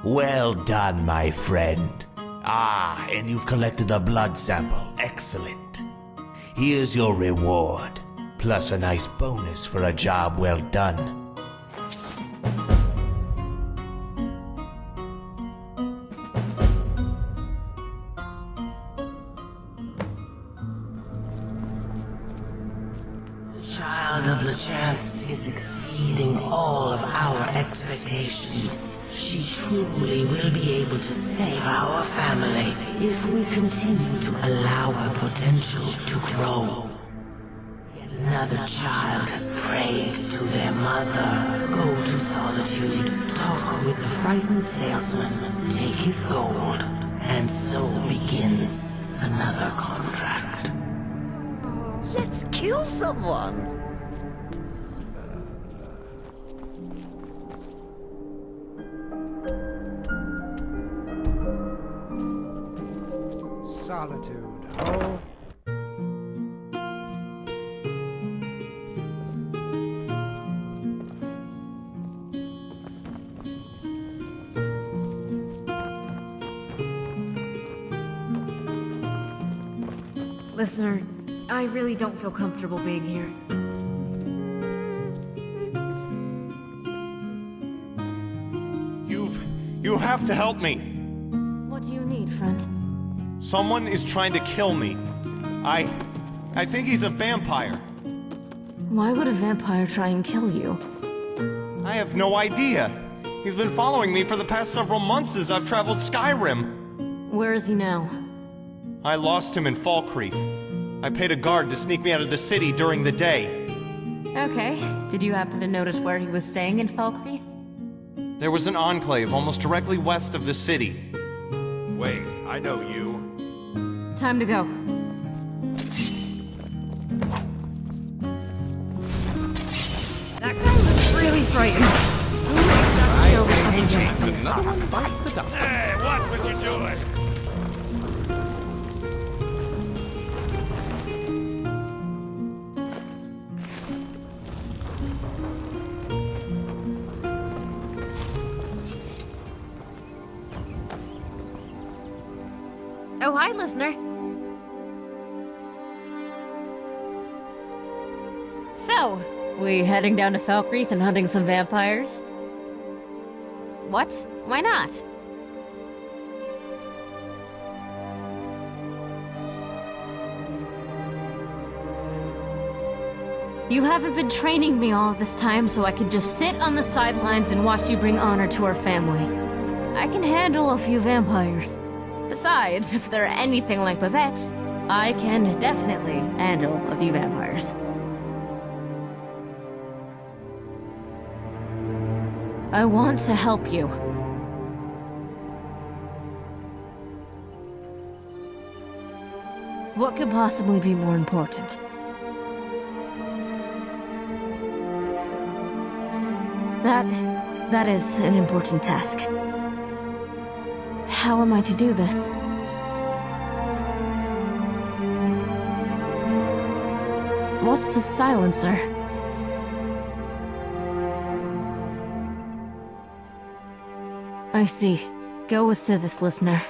Well done, my friend. Ah, and you've collected the blood sample. Excellent. Here's your reward, plus a nice bonus for a job well done. Child of LeChance is exceeding all of our expectations. She truly will be able to save our family if we continue to allow her potential to grow. Yet another child has prayed to their mother. Go to Solitude, talk with the frightened salesman, take his gold, and so begins another contract. Let's kill someone! Solitude, oh. Listener, I really don't feel comfortable being here. You have to help me. What do you need, friend? Someone is trying to kill me. I think he's a vampire. Why would a vampire try and kill you? I have no idea. He's been following me for the past several months as I've traveled Skyrim. Where is he now? I lost him in Falkreath. I paid a guard to sneak me out of the city during the day. Okay. Did you happen to notice where he was staying in Falkreath? There was an enclave almost directly west of the city. Wait, I know you. Time to go. That guy looks really frightened. Who exactly are we up against him? Hey, what would you doing? Oh, hi, listener. So, we heading down to Falkreath and hunting some vampires? What? Why not? You haven't been training me all this time so I could just sit on the sidelines and watch you bring honor to our family. I can handle a few vampires. Besides, if they're anything like Babette, I can definitely handle a few vampires. I want to help you. What could possibly be more important? That is an important task. How am I to do this? What's a silencer? I see. Go with Sithis, listener.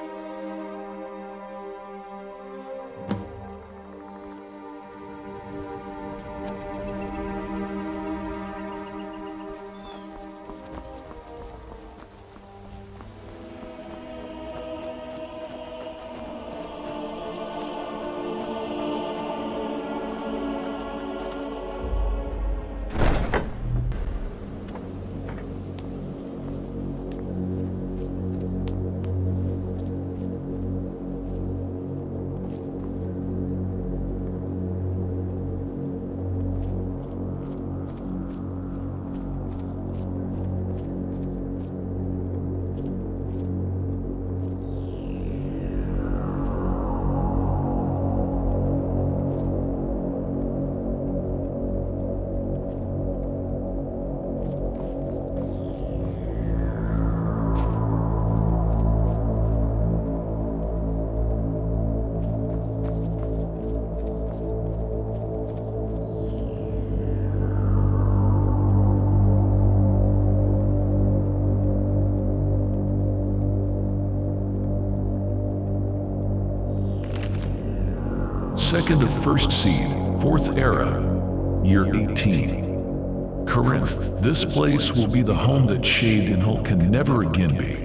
2nd of 1st Seed, 4th Era, Year 18. Corinth, this place will be the home that Shade and Hulk can never again be.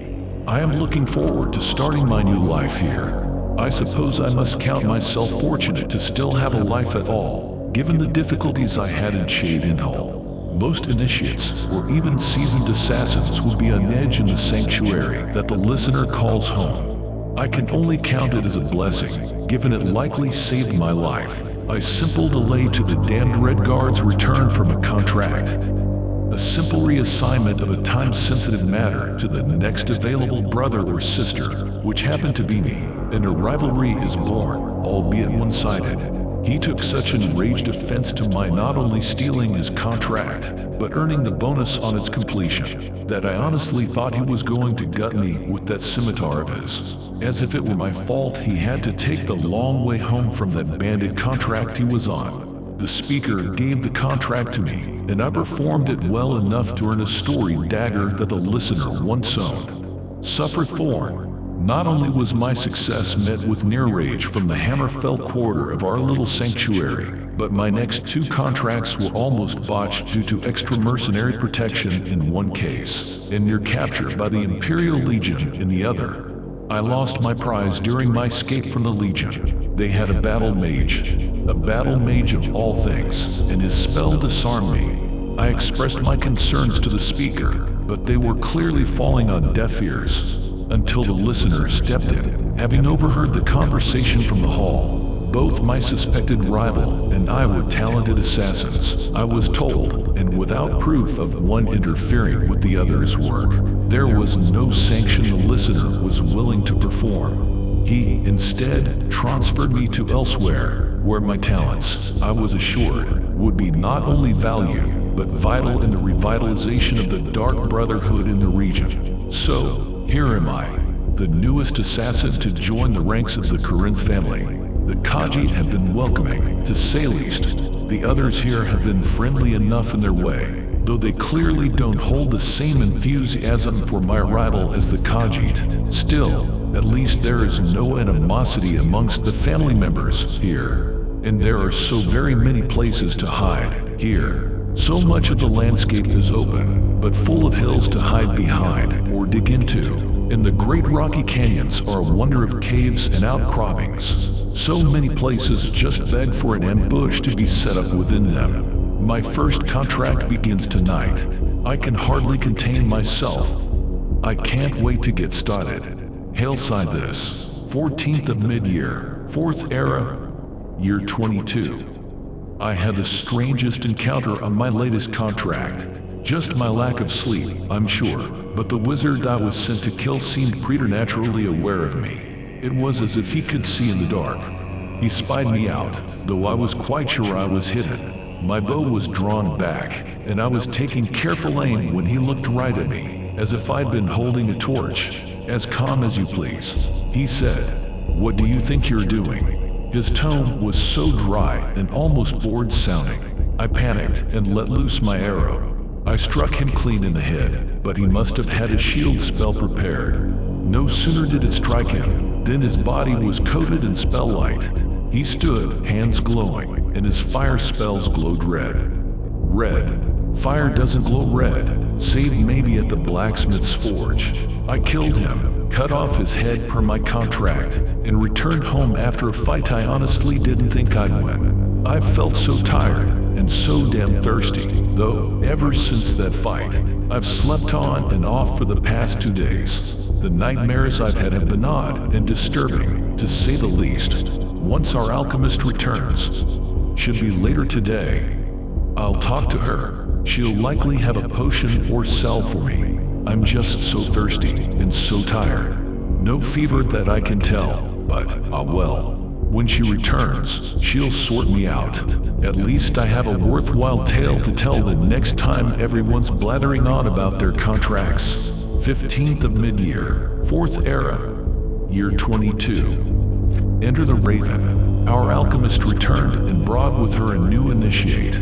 I am looking forward to starting my new life here. I suppose I must count myself fortunate to still have a life at all, given the difficulties I had in Shade and Hulk. Most initiates, or even seasoned assassins, would be on edge in the sanctuary that the listener calls home. I can only count it as a blessing, given it likely saved my life. A simple delay to the damned Red Guard's return from a contract. A simple reassignment of a time-sensitive matter to the next available brother or sister, which happened to be me, and a rivalry is born, albeit one-sided. He took such enraged offense to my not only stealing his contract, but earning the bonus on its completion, that I honestly thought he was going to gut me with that scimitar of his. As if it were my fault he had to take the long way home from that bandit contract he was on. The speaker gave the contract to me, and I performed it well enough to earn a story dagger that the listener once owned. Suffer thorn. Not only was my success met with near rage from the Hammerfell quarter of our little sanctuary, but my next 2 contracts were almost botched due to extra mercenary protection in one case, and near capture by the Imperial Legion in the other. I lost my prize during my escape from the Legion. They had a battle mage of all things, and his spell disarmed me. I expressed my concerns to the speaker, but they were clearly falling on deaf ears. Until the listener stepped in, having overheard the conversation from the hall. Both my suspected rival and I were talented assassins, I was told, and without proof of one interfering with the other's work. There was no sanction the listener was willing to perform. He, instead, transferred me to elsewhere, where my talents, I was assured, would be not only valued, but vital in the revitalization of the Dark Brotherhood in the region. So, here am I, the newest assassin to join the ranks of the Corinth family. The Khajiit have been welcoming, to say least. The others here have been friendly enough in their way, though they clearly don't hold the same enthusiasm for my arrival as the Khajiit. Still, at least there is no animosity amongst the family members here. And there are so very many places to hide here. So much of the landscape is open, but full of hills to hide behind or dig into, and the great rocky canyons are a wonder of caves and outcroppings. So many places just beg for an ambush to be set up within them. My first contract begins tonight. I can hardly contain myself. I can't wait to get started. Hailside this, 14th of mid-year, 4th Era, Year 22. I had the strangest encounter on my latest contract. Just my lack of sleep, I'm sure, but the wizard I was sent to kill seemed preternaturally aware of me. It was as if he could see in the dark. He spied me out, though I was quite sure I was hidden. My bow was drawn back, and I was taking careful aim when he looked right at me, as if I'd been holding a torch. As calm as you please. He said, "What do you think you're doing?" His tone was so dry and almost bored sounding. I panicked and let loose my arrow. I struck him clean in the head, but he must have had a shield spell prepared. No sooner did it strike him, than his body was coated in spell light. He stood, hands glowing, and his fire spells glowed red. Red. Fire doesn't glow red, save maybe at the blacksmith's forge. I killed him, cut off his head per my contract, and returned home after a fight I honestly didn't think I'd win. I've felt so tired, and so damn thirsty, though ever since that fight, I've slept on and off for the past 2 days. The nightmares I've had have been odd and disturbing, to say the least. Once our alchemist returns, should be later today, I'll talk to her. She'll likely have a potion or salve for me. I'm just so thirsty and so tired. No fever that I can tell, but, well. When she returns, she'll sort me out. At least I have a worthwhile tale to tell the next time everyone's blathering on about their contracts. 15th of mid-year, 4th Era, Year 22. Enter the Raven. Our alchemist returned and brought with her a new initiate.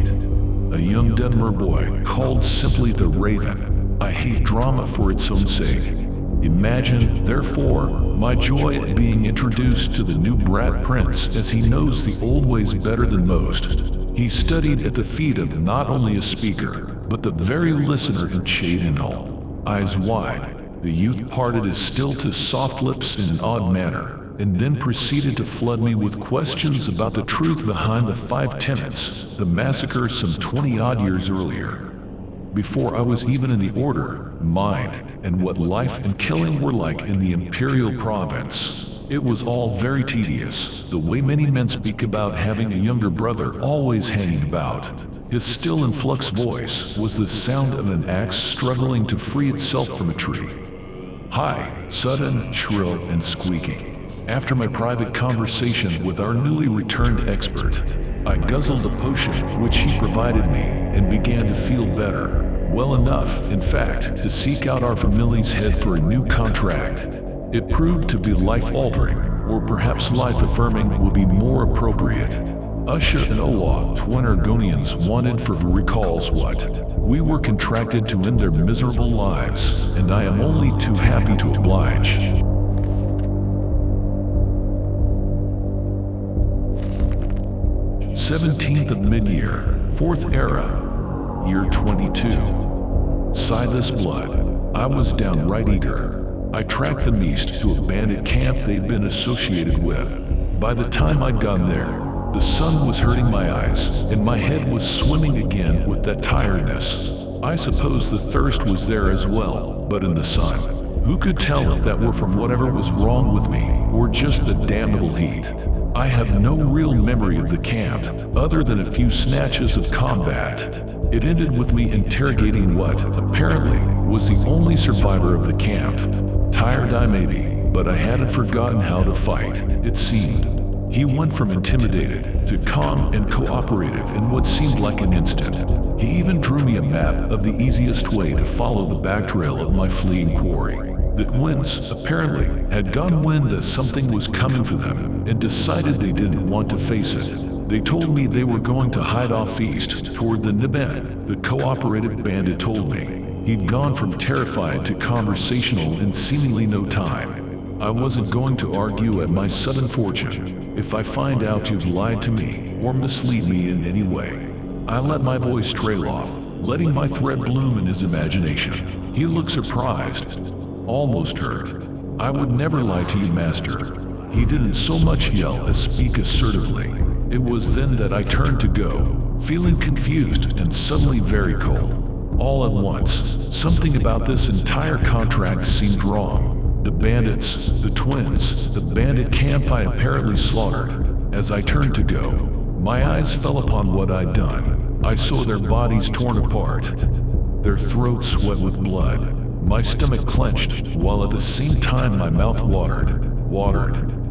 A young Denmer boy called simply the Raven. I hate drama for its own sake. Imagine, therefore, my joy at being introduced to the new brat prince, as he knows the old ways better than most. He studied at the feet of not only a speaker, but the very listener in shade and all. Eyes wide, the youth parted his still to soft lips in an odd manner, and then proceeded to flood me with questions about the truth behind the 5 tenets, the massacre some 20-odd years earlier. Before I was even in the order, mind, and what life and killing were like in the Imperial province. It was all very tedious, the way many men speak about having a younger brother always hanging about. His still in flux voice was the sound of an axe struggling to free itself from a tree. High, sudden, shrill, and squeaking. After my private conversation with our newly returned expert, I guzzled a potion which he provided me and began to feel better. Well enough, in fact, to seek out our family's head for a new contract. It proved to be life-altering, or perhaps life-affirming would be more appropriate. Usha and Owa, twin Argonians, wanted for recalls what? We were contracted to end their miserable lives, and I am only too happy to oblige. "17th of mid-year, 4th era, year 22. Sightless blood. I was downright eager. I tracked the Meast to a bandit camp they'd been associated with. By the time I'd gotten there, the sun was hurting my eyes, and my head was swimming again with that tiredness. I suppose the thirst was there as well, but in the sun. Who could tell if that were from whatever was wrong with me, or just the damnable heat? I have no real memory of the camp, other than a few snatches of combat. It ended with me interrogating what, apparently, was the only survivor of the camp. Tired I may be, but I hadn't forgotten how to fight, it seemed. He went from intimidated to calm and cooperative in what seemed like an instant. He even drew me a map of the easiest way to follow the back trail of my fleeing quarry. The twins, apparently, had gotten wind that something was coming for them and decided they didn't want to face it. They told me they were going to hide off east toward the Niben, the cooperative bandit told me. He'd gone from terrified to conversational in seemingly no time. I wasn't going to argue at my sudden fortune. If I find out you've lied to me or mislead me in any way. I let my voice trail off, letting my thread bloom in his imagination. He looked surprised, almost hurt. I would never lie to you, master. He didn't so much yell as speak assertively. It was then that I turned to go, feeling confused and suddenly very cold. All at once, something about this entire contract seemed wrong. The bandits, the twins, the bandit camp I apparently slaughtered. As I turned to go, my eyes fell upon what I'd done. I saw their bodies torn apart, their throats wet with blood. My stomach clenched, while at the same time my mouth watered.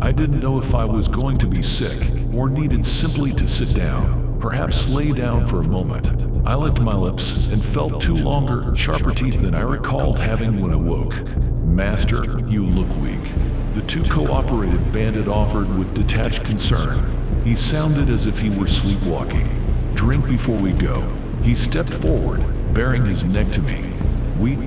I didn't know if I was going to be sick, or needed simply to sit down, perhaps lay down for a moment. I licked my lips and felt 2 longer, sharper teeth than I recalled having when I woke. Master, you look weak. The 2 cooperative bandit offered with detached concern. He sounded as if he were sleepwalking. Drink before we go. He stepped forward, baring his neck to me.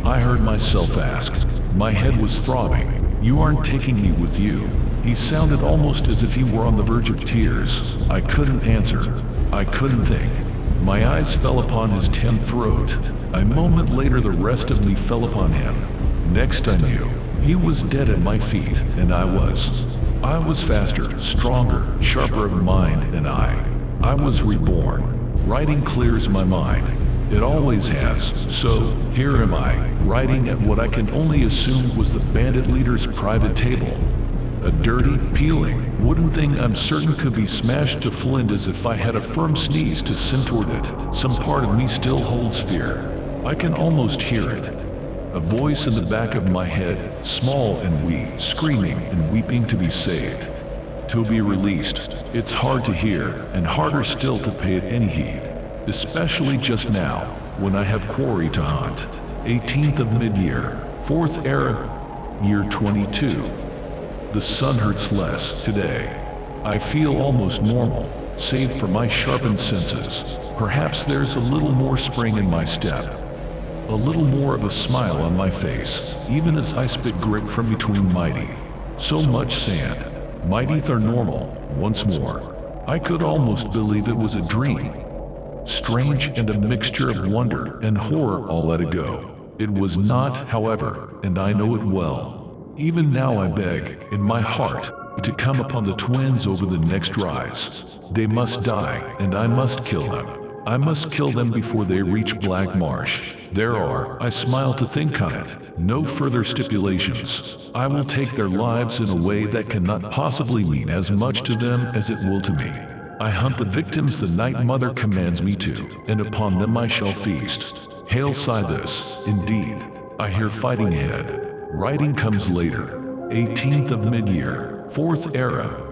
I heard myself ask. My head was throbbing. You aren't taking me with you. He sounded almost as if he were on the verge of tears. I couldn't answer. I couldn't think. My eyes fell upon his tan throat. A moment later the rest of me fell upon him. Next I knew, he was dead at my feet, and I was faster, stronger, sharper of mind, and I was reborn. Writing clears my mind. It always has, so here am I, writing at what I can only assume was the bandit leader's private table. A dirty, peeling, wooden thing I'm certain could be smashed to flint as if I had a firm sneeze to send toward it. Some part of me still holds fear. I can almost hear it. A voice in the back of my head, small and weak, screaming and weeping to be saved. To be released. It's hard to hear, and harder still to pay it any heed. Especially just now, when I have quarry to hunt. 18th of mid-year, 4th era, year 22. The sun hurts less today. I feel almost normal, save for my sharpened senses. Perhaps there's a little more spring in my step. A little more of a smile on my face, even as I spit grit from between my teeth. So much sand. My teeth are normal, once more. I could almost believe it was a dream. Strange and a mixture of wonder and horror all at a go. It was not, however, and I know it well. Even now I beg, in my heart, to come upon the twins over the next rise. They must die, and I must kill them. I must kill them before they reach Black Marsh. There are, I smile to think on it, no further stipulations. I will take their lives in a way that cannot possibly mean as much to them as it will to me. I hunt the victims the Night Mother commands me to, and upon them I shall feast. Hail Sibylus, indeed. I hear fighting ahead. Writing comes later. 18th of mid-year, 4th era,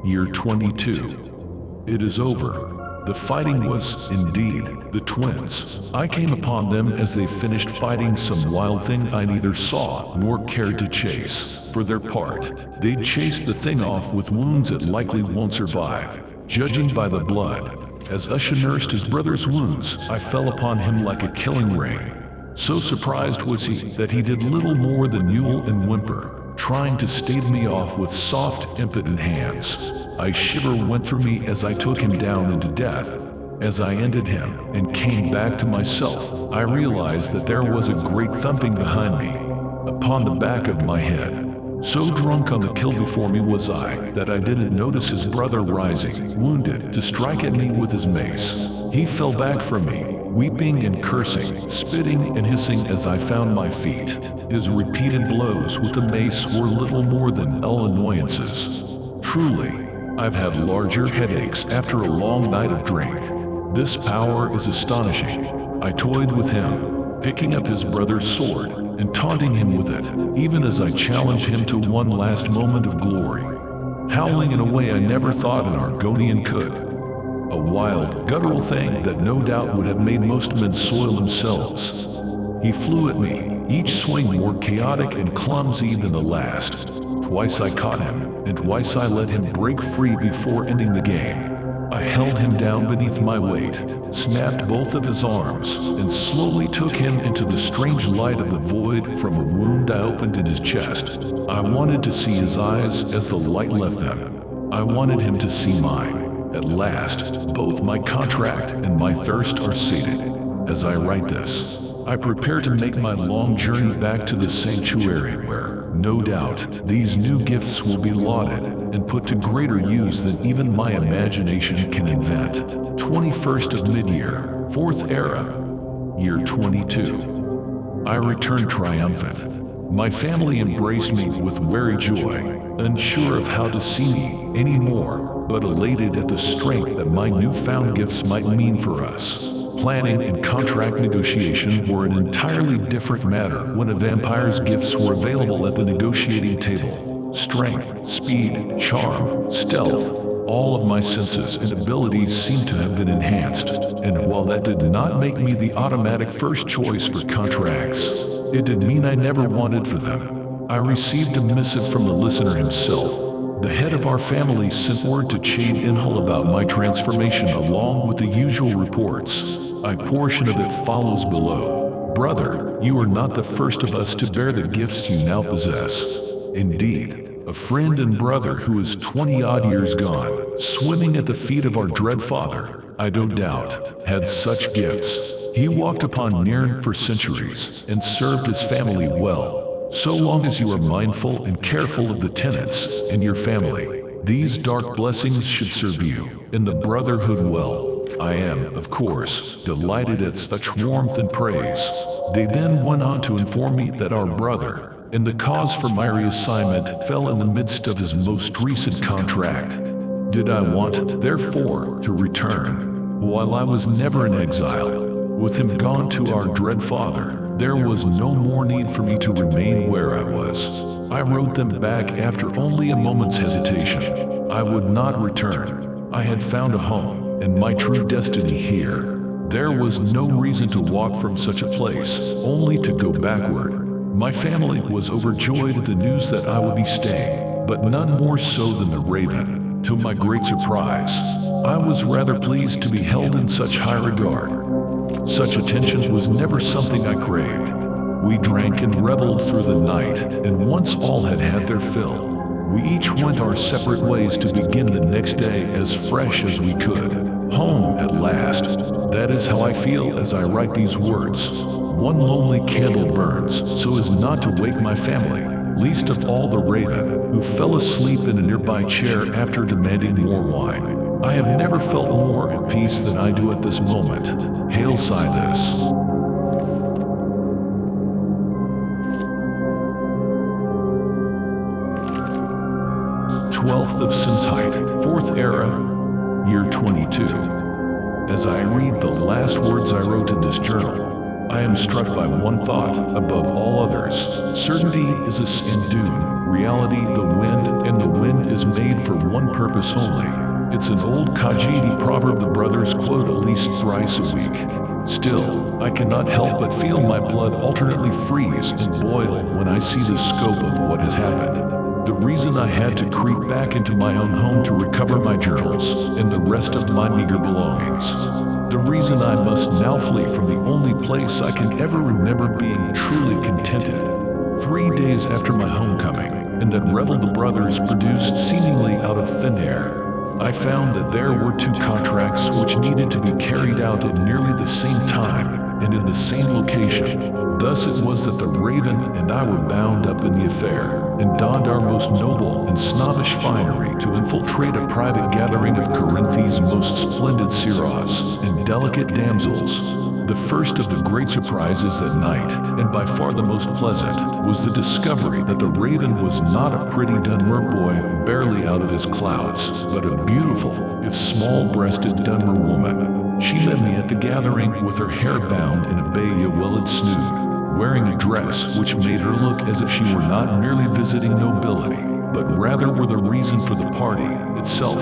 year 22. It is over. The fighting was, indeed, the twins. I came upon them as they finished fighting some wild thing I neither saw nor cared to chase. For their part, they'd chased the thing off with wounds it likely won't survive. Judging by the blood, as Usha nursed his brother's wounds, I fell upon him like a killing rain. So surprised was he that he did little more than yawl and whimper, trying to stave me off with soft, impotent hands. A shiver went through me as I took him down into death. As I ended him and came back to myself, I realized that there was a great thumping behind me, upon the back of my head. So drunk on the kill before me was I, that I didn't notice his brother rising, wounded, to strike at me with his mace. He fell back from me, weeping and cursing, spitting and hissing as I found my feet. His repeated blows with the mace were little more than dull annoyances. Truly, I've had larger headaches after a long night of drink. This power is astonishing. I toyed with him, picking up his brother's sword and taunting him with it, even as I challenged him to one last moment of glory, howling in a way I never thought an Argonian could. A wild, guttural thing that no doubt would have made most men soil themselves. He flew at me, each swing more chaotic and clumsy than the last. Twice I caught him, and twice I let him break free before ending the game. I held him down beneath my weight, snapped both of his arms, and slowly took him into the strange light of the void from a wound I opened in his chest. I wanted to see his eyes as the light left them. I wanted him to see mine. At last, both my contract and my thirst are sated. As I write this, I prepare to make my long journey back to the sanctuary where, no doubt, these new gifts will be lauded and put to greater use than even my imagination can invent. 21st of mid-year, 4th era, year 22. I returned triumphant. My family embraced me with weary joy, unsure of how to see me anymore, but elated at the strength that my newfound gifts might mean for us. Planning and contract negotiation were an entirely different matter when a vampire's gifts were available at the negotiating table. Strength, speed, charm, stealth, all of my senses and abilities seemed to have been enhanced, and while that did not make me the automatic first choice for contracts, it did mean I never wanted for them. I received a missive from the listener himself. The head of our family sent word to Chade Inhull about my transformation along with the usual reports. A portion of it follows below. Brother, you are not the first of us to bear the gifts you now possess. Indeed, a friend and brother who is 20-odd years gone, swimming at the feet of our dread father, I don't doubt, had such gifts. He walked upon Nirn for centuries and served his family well. So long as you are mindful and careful of the tenants and your family, these dark blessings should serve you and the Brotherhood well. I am, of course, delighted at such warmth and praise. They then went on to inform me that our brother, and the cause for my reassignment, fell in the midst of his most recent contract. Did I want, therefore, to return? While I was never in exile, with him gone to our dread father, there was no more need for me to remain where I was. I wrote them back after only a moment's hesitation. I would not return. I had found a home, and my true destiny here. There was no reason to walk from such a place, only to go backward. My family was overjoyed at the news that I would be staying, but none more so than the Raven. To my great surprise, I was rather pleased to be held in such high regard. Such attention was never something I craved. We drank and reveled through the night, and once all had had their fill, We each went our separate ways to begin the next day as fresh as we could. Home at last. That is how I feel as I write these words. One lonely candle burns so as not to wake my family, least of all the raven, who fell asleep in a nearby chair after demanding more wine. I have never felt more at peace than I do at this moment. Hail Silas. 12th of Sinshite, 4th Era, year 22. As I read the last words I wrote in this journal, I am struck by one thought above all others. Certainty is a sin dune, reality the wind, and the wind is made for one purpose only. It's an old Khajiit proverb the brothers quote at least thrice a week. Still, I cannot help but feel my blood alternately freeze and boil when I see the scope of what has happened. The reason I had to creep back into my own home to recover my journals and the rest of my meager belongings. The reason I must now flee from the only place I can ever remember being truly contented. 3 days after my homecoming, and that rebel the brothers produced seemingly out of thin air, I found that there were 2 contracts which needed to be carried out at nearly the same time and in the same location. Thus it was that the Raven and I were bound up in the affair, and donned our most noble and snobbish finery to infiltrate a private gathering of Corinth's most splendid Siras and delicate damsels. The first of the great surprises that night, and by far the most pleasant, was the discovery that the Raven was not a pretty Dunmer boy barely out of his clouds, but a beautiful, if small-breasted Dunmer woman. She met me at the gathering with her hair bound in a bay Yewelid snood, wearing a dress which made her look as if she were not merely visiting nobility, but rather were the reason for the party itself.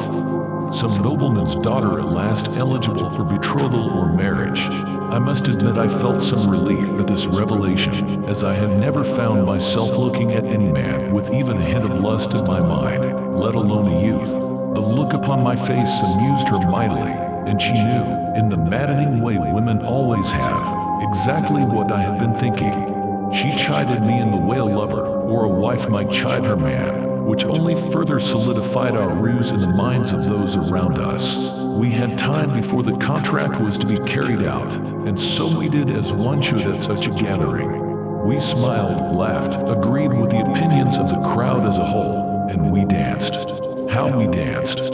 Some nobleman's daughter at last eligible for betrothal or marriage. I must admit I felt some relief at this revelation, as I have never found myself looking at any man with even a hint of lust in my mind, let alone a youth. The look upon my face amused her mightily, and she knew, in the maddening way women always have, exactly what I had been thinking. She chided me in the way a lover or a wife might chide her man, which only further solidified our ruse in the minds of those around us. We had time before the contract was to be carried out, and so we did as one should at such a gathering. We smiled, laughed, agreed with the opinions of the crowd as a whole, and we danced. How we danced.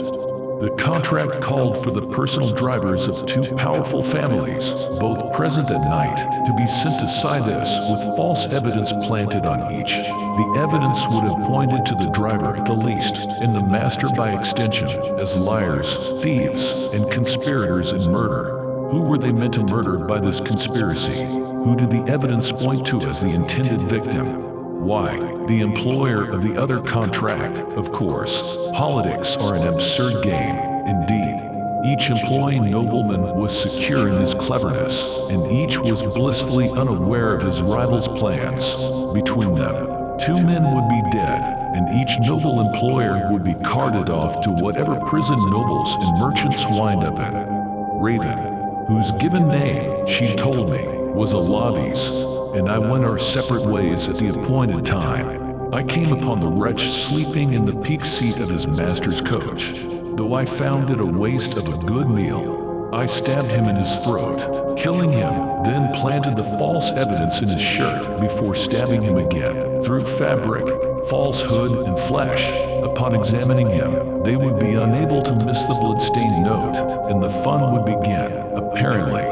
The contract called for the personal drivers of 2 powerful families, both present at night, to be sent to Silas with false evidence planted on each. The evidence would have pointed to the driver at the least, and the master by extension, as liars, thieves, and conspirators in murder. Who were they meant to murder by this conspiracy? Who did the evidence point to as the intended victim? Why, the employer of the other contract, of course. Politics are an absurd game, indeed. Each employing nobleman was secure in his cleverness, and each was blissfully unaware of his rival's plans. Between them, 2 men would be dead, and each noble employer would be carted off to whatever prison nobles and merchants wind up in. Raven, whose given name, she told me, was Alavis, and I went our separate ways at the appointed time. I came upon the wretch sleeping in the peak seat of his master's coach. Though I found it a waste of a good meal, I stabbed him in his throat, killing him, then planted the false evidence in his shirt before stabbing him again. Through fabric, falsehood, and flesh, upon examining him, they would be unable to miss the blood-stained note, and the fun would begin. Apparently,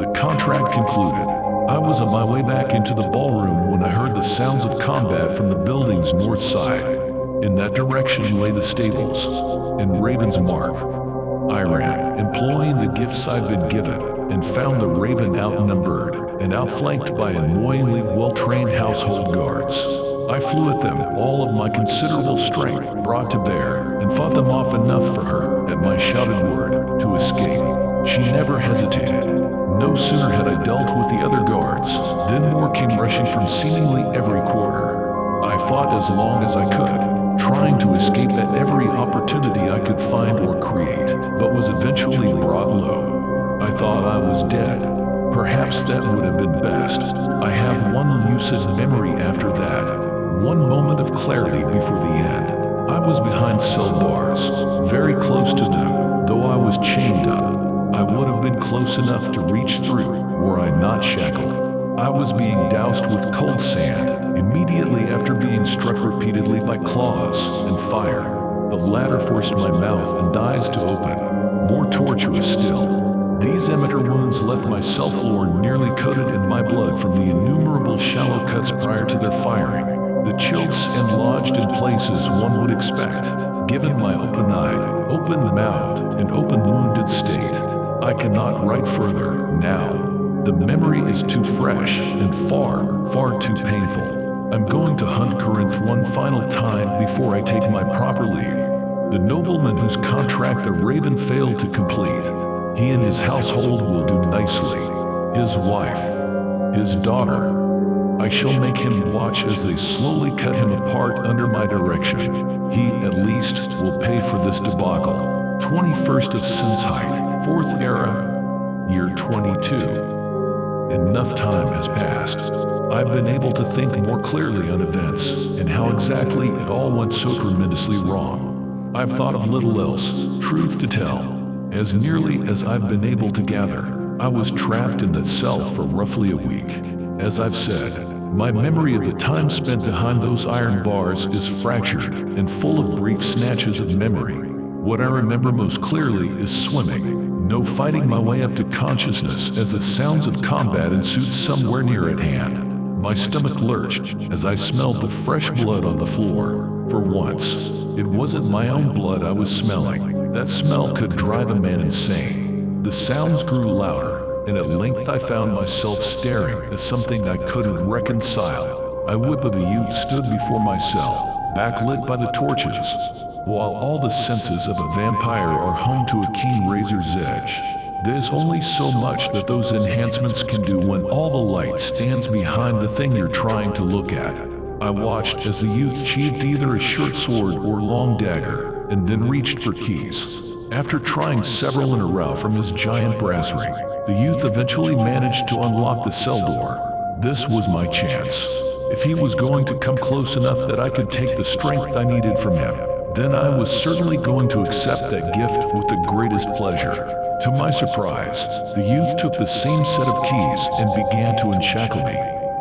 the contract concluded, I was on my way back into the ballroom when I heard the sounds of combat from the building's north side. In that direction lay the stables, and Raven's Mark. I ran, employing the gifts I'd been given, and found the Raven outnumbered and outflanked by annoyingly well-trained household guards. I flew at them, all of my considerable strength brought to bear, and fought them off enough for her, at my shouted word, to escape. She never hesitated. No sooner had I dealt with the other guards, than more came rushing from seemingly every quarter. I fought as long as I could, trying to escape at every opportunity I could find or create, but was eventually brought low. I thought I was dead. Perhaps that would have been best. I have one lucid memory after that, one moment of clarity before the end. I was behind cell bars, very close to them, though I was chained up. I would have been close enough to reach through, were I not shackled. I was being doused with cold sand, immediately after being struck repeatedly by claws and fire. The latter forced my mouth and eyes to open. More torturous still. These emitter wounds left my cell floor nearly coated in my blood from the innumerable shallow cuts prior to their firing. The chokes and lodged in places one would expect, given my open-eyed, open-mouthed, and open-wounded state. I cannot write further now. The memory is too fresh and far, far too painful. I'm going to hunt Corinth one final time before I take my proper leave. The nobleman whose contract the Raven failed to complete, he and his household will do nicely. His wife, his daughter, I shall make him watch as they slowly cut him apart under my direction. He, at least, will pay for this debacle. 21st of Sinshite, 4th Era, year 22. Enough time has passed. I've been able to think more clearly on events and how exactly it all went so tremendously wrong. I've thought of little else, truth to tell. As nearly as I've been able to gather, I was trapped in that cell for roughly a week. As I've said, my memory of the time spent behind those iron bars is fractured and full of brief snatches of memory. What I remember most clearly is swimming, no fighting my way up to consciousness as the sounds of combat ensued somewhere near at hand. My stomach lurched as I smelled the fresh blood on the floor. For once, it wasn't my own blood I was smelling. That smell could drive a man insane. The sounds grew louder, and at length I found myself staring at something I couldn't reconcile. A whip of a youth stood before my cell, backlit by the torches. While all the senses of a vampire are honed to a keen razor's edge, there's only so much that those enhancements can do when all the light stands behind the thing you're trying to look at. I watched as the youth sheathed either a short sword or long dagger, and then reached for keys. After trying several in a row from his giant brass ring, the youth eventually managed to unlock the cell door. This was my chance. If he was going to come close enough that I could take the strength I needed from him, then I was certainly going to accept that gift with the greatest pleasure. To my surprise, the youth took the same set of keys and began to unshackle me.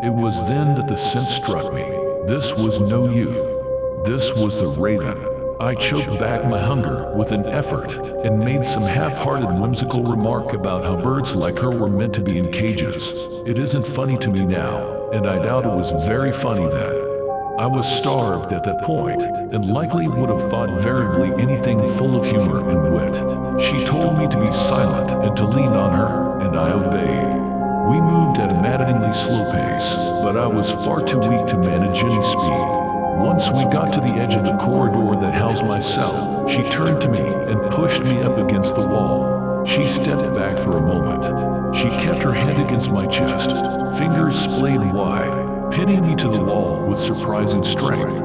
It was then that the sense struck me. This was no youth. This was the Raven. I choked back my hunger with an effort and made some half-hearted whimsical remark about how birds like her were meant to be in cages. It isn't funny to me now, and I doubt it was very funny then. I was starved at that point, and likely would have thought variably anything full of humor and wit. She told me to be silent and to lean on her, and I obeyed. We moved at a maddeningly slow pace, but I was far too weak to manage any speed. Once we got to the edge of the corridor that housed my cell, she turned to me and pushed me up against the wall. She stepped back for a moment. She kept her hand against my chest, fingers splayed wide, pinning me to the wall with surprising strength.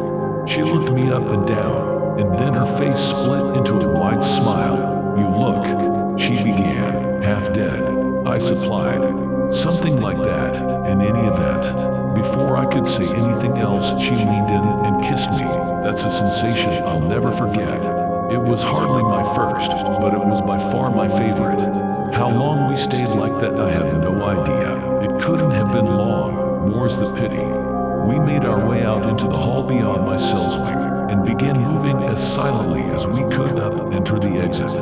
She looked me up and down, and then her face split into a wide smile. "You look," she began, half dead. I supplied, "Something like that, in any event." Before I could say anything else, she leaned in and kissed me. That's a sensation I'll never forget. It was hardly my first, but it was by far my favorite. How long we stayed like that, I have no idea. It couldn't have been long, more's the pity. We made our way out into the hall beyond my cell's wing, and began moving as silently as we could up and toward the exit.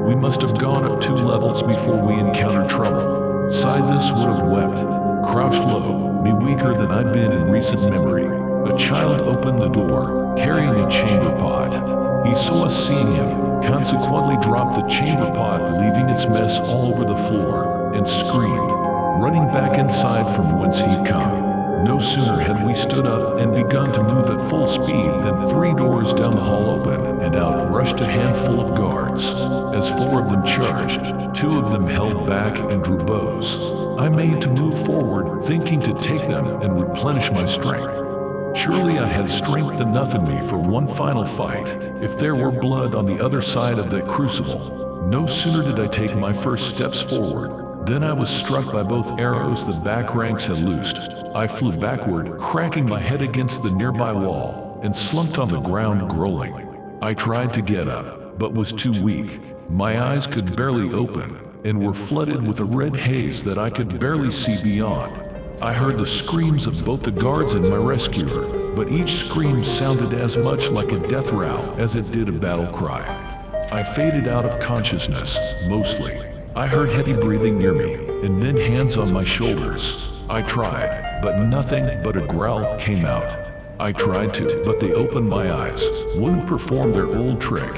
We must have gone up 2 levels before we encountered trouble. Silas would have wept, crouched low, me weaker than I'd been in recent memory. A child opened the door, carrying a chamber pot. He saw us seeing him, consequently dropped the chamber pot, leaving its mess all over the floor, and screamed, running back inside from whence he'd come. No sooner had we stood up and begun to move at full speed than 3 doors down the hall opened, and out rushed a handful of guards. As 4 of them charged, 2 of them held back and drew bows. I made to move forward, thinking to take them and replenish my strength. Surely I had strength enough in me for one final fight, if there were blood on the other side of that crucible. No sooner did I take my first steps forward, then I was struck by both arrows the back ranks had loosed. I flew backward, cracking my head against the nearby wall, and slumped on the ground growling. I tried to get up, but was too weak. My eyes could barely open, and were flooded with a red haze that I could barely see beyond. I heard the screams of both the guards and my rescuer, but each scream sounded as much like a death row as it did a battle cry. I faded out of consciousness, mostly. I heard heavy breathing near me, and then hands on my shoulders. I tried, but nothing but a growl came out. I tried to, but they opened my eyes, wouldn't perform their old trick.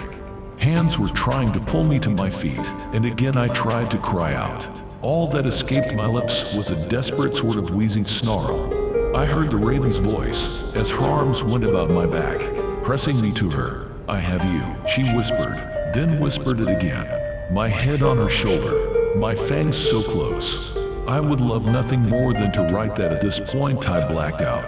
Hands were trying to pull me to my feet, and again I tried to cry out. All that escaped my lips was a desperate sort of wheezing snarl. I heard the raven's voice, as her arms went about my back, pressing me to her. "I have you," she whispered, then whispered it again. My head on her shoulder, my fangs so close. I would love nothing more than to write that at this point I blacked out.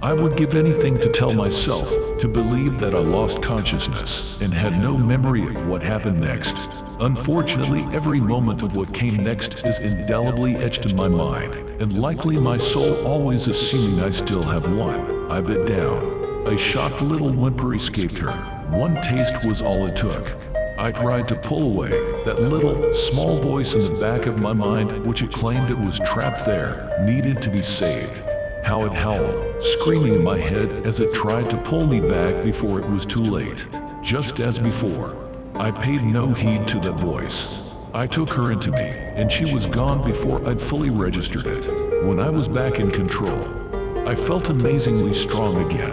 I would give anything to tell myself, to believe that I lost consciousness and had no memory of what happened next. Unfortunately, every moment of what came next is indelibly etched in my mind, and likely my soul always assuming I still have won. I bit down. A shocked little whimper escaped her. One taste was all it took. I tried to pull away that little, small voice in the back of my mind which it claimed it was trapped there, needed to be saved. How it howled, screaming in my head as it tried to pull me back before it was too late. Just as before, I paid no heed to that voice. I took her into me, and she was gone before I'd fully registered it. When I was back in control, I felt amazingly strong again.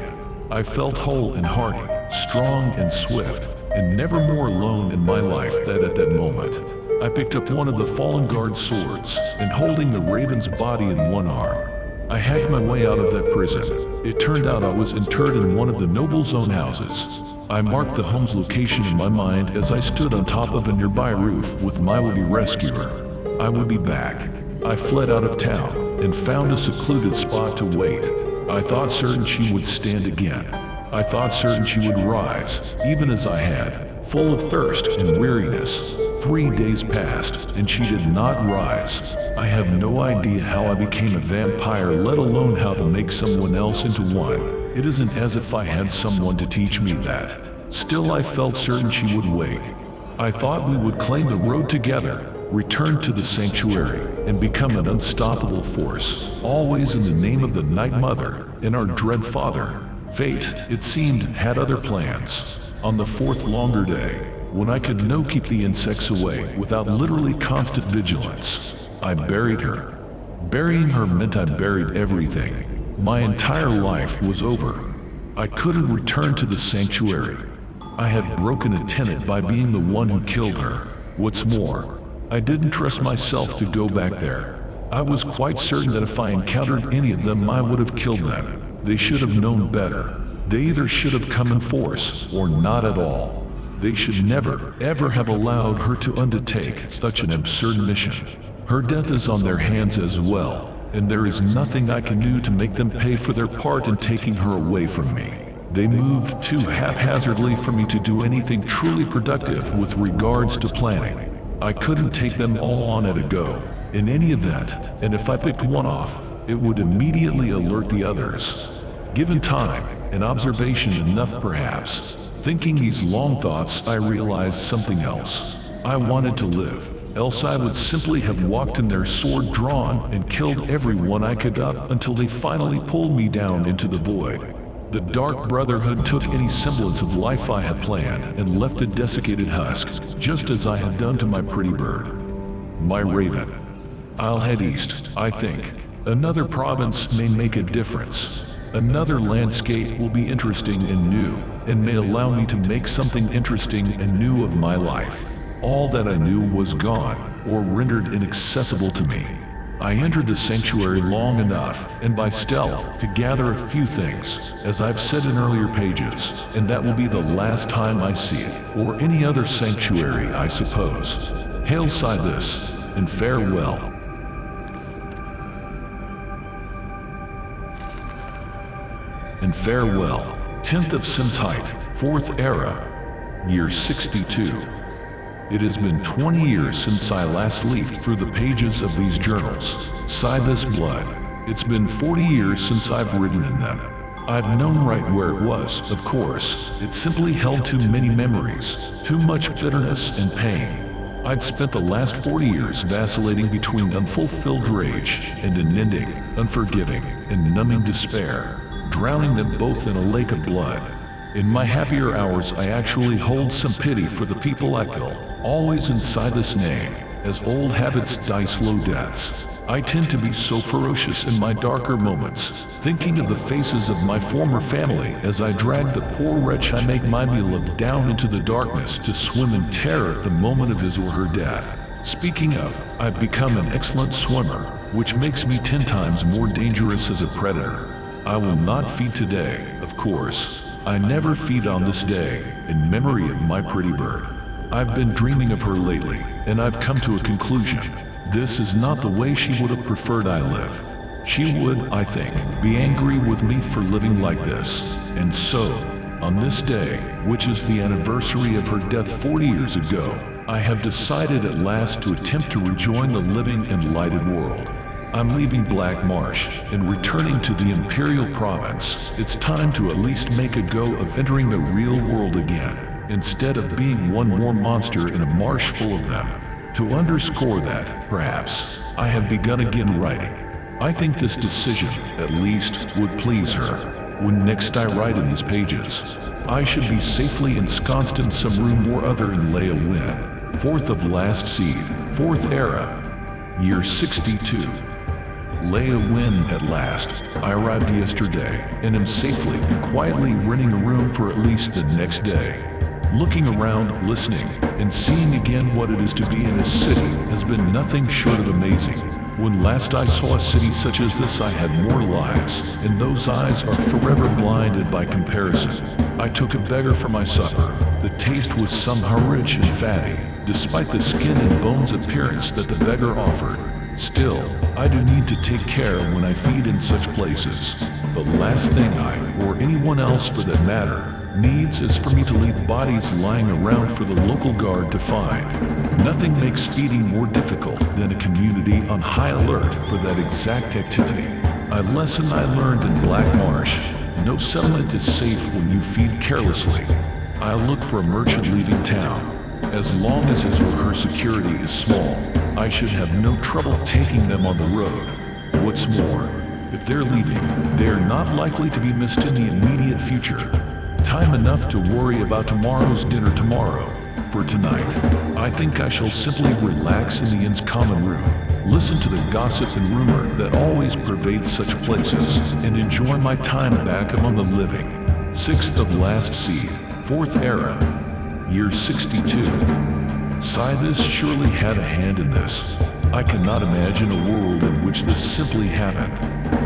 I felt whole and hearty, strong and swift, and never more alone in my life than at that moment. I picked up one of the fallen guard swords, and holding the raven's body in one arm, I hacked my way out of that prison. It turned out I was interred in one of the noble's own houses. I marked the home's location in my mind as I stood on top of a nearby roof with my would-be rescuer. I would be back. I fled out of town and found a secluded spot to wait. I thought certain she would stand again. I thought certain she would rise, even as I had, full of thirst and weariness. 3 days passed, and she did not rise. I have no idea how I became a vampire, let alone how to make someone else into one. It isn't as if I had someone to teach me that. Still, I felt certain she would wait. I thought we would claim the road together, return to the sanctuary, and become an unstoppable force, always in the name of the Night Mother and our dread father. Fate, it seemed, had other plans. On the 4th longer day, when I could no keep the insects away without literally constant vigilance, I buried her. Burying her meant I buried everything. My entire life was over. I couldn't return to the sanctuary. I had broken a tenet by being the one who killed her. What's more, I didn't trust myself to go back there. I was quite certain that if I encountered any of them, I would have killed them. They should have known better. They either should have come in force or not at all. They should never, ever have allowed her to undertake such an absurd mission. Her death is on their hands as well, and there is nothing I can do to make them pay for their part in taking her away from me. They moved too haphazardly for me to do anything truly productive with regards to planning. I couldn't take them all on at a go, in any event, and if I picked one off, it would immediately alert the others. Given time and observation enough perhaps, thinking these long thoughts, I realized something else. I wanted to live, else I would simply have walked in there sword drawn and killed everyone I could up until they finally pulled me down into the void. The Dark Brotherhood took any semblance of life I had planned and left a desiccated husk, just as I had done to my pretty bird. My raven. I'll head east, I think. Another province may make a difference. Another landscape will be interesting and new, and may allow me to make something interesting and new of my life. All that I knew was gone, or rendered inaccessible to me. I entered the sanctuary long enough, and by stealth, to gather a few things, as I've said in earlier pages, and that will be the last time I see it, or any other sanctuary, I suppose. Hail this, and farewell. And farewell, 10th of Simtite, 4th era, year 62. It has been 20 years since I last leafed through the pages of these journals. Sigh this blood. It's been 40 years since I've written in them. I've known right where it was, of course. It simply held too many memories, too much bitterness and pain. I'd spent the last 40 years vacillating between unfulfilled rage and unending, unforgiving, and numbing despair, drowning them both in a lake of blood. In my happier hours, I actually hold some pity for the people I kill, always inside this name, as old habits die slow deaths. I tend to be so ferocious in my darker moments, thinking of the faces of my former family as I drag the poor wretch I make my meal of down into the darkness to swim in terror at the moment of his or her death. Speaking of, I've become an excellent swimmer, which makes me 10 times more dangerous as a predator. I will not feed today, of course. I never feed on this day, in memory of my pretty bird. I've been dreaming of her lately, and I've come to a conclusion. This is not the way she would have preferred I live. She would, I think, be angry with me for living like this. And so, on this day, which is the anniversary of her death 40 years ago, I have decided at last to attempt to rejoin the living and lighted world. I'm leaving Black Marsh and returning to the Imperial Province. It's time to at least make a go of entering the real world again, instead of being one more monster in a marsh full of them. To underscore that, perhaps, I have begun again writing. I think this decision, at least, would please her. When next I write in these pages, I should be safely ensconced in some room or other in Leia Wynn, 4th of last seed, 4th era, year 62. Leia Wynn at last. I arrived yesterday, and am safely and quietly renting a room for at least the next day. Looking around, listening, and seeing again what it is to be in a city has been nothing short of amazing. When last I saw a city such as this, I had more lives, and those eyes are forever blinded by comparison. I took a beggar for my supper. The taste was somehow rich and fatty, despite the skin and bones appearance that the beggar offered. Still, I do need to take care when I feed in such places. The last thing I, or anyone else for that matter, needs is for me to leave bodies lying around for the local guard to find. Nothing makes feeding more difficult than a community on high alert for that exact activity. A lesson I learned in Black Marsh: no settlement is safe when you feed carelessly. I look for a merchant leaving town. As long as his or her security is small, I should have no trouble taking them on the road. What's more, if they're leaving, they are not likely to be missed in the immediate future. Time enough to worry about tomorrow's dinner tomorrow. For tonight, I think I shall simply relax in the inn's common room, listen to the gossip and rumor that always pervades such places, and enjoy my time back among the living. 6th of last seed, 4th era, year 62. Scythus surely had a hand in this. I cannot imagine a world in which this simply happened.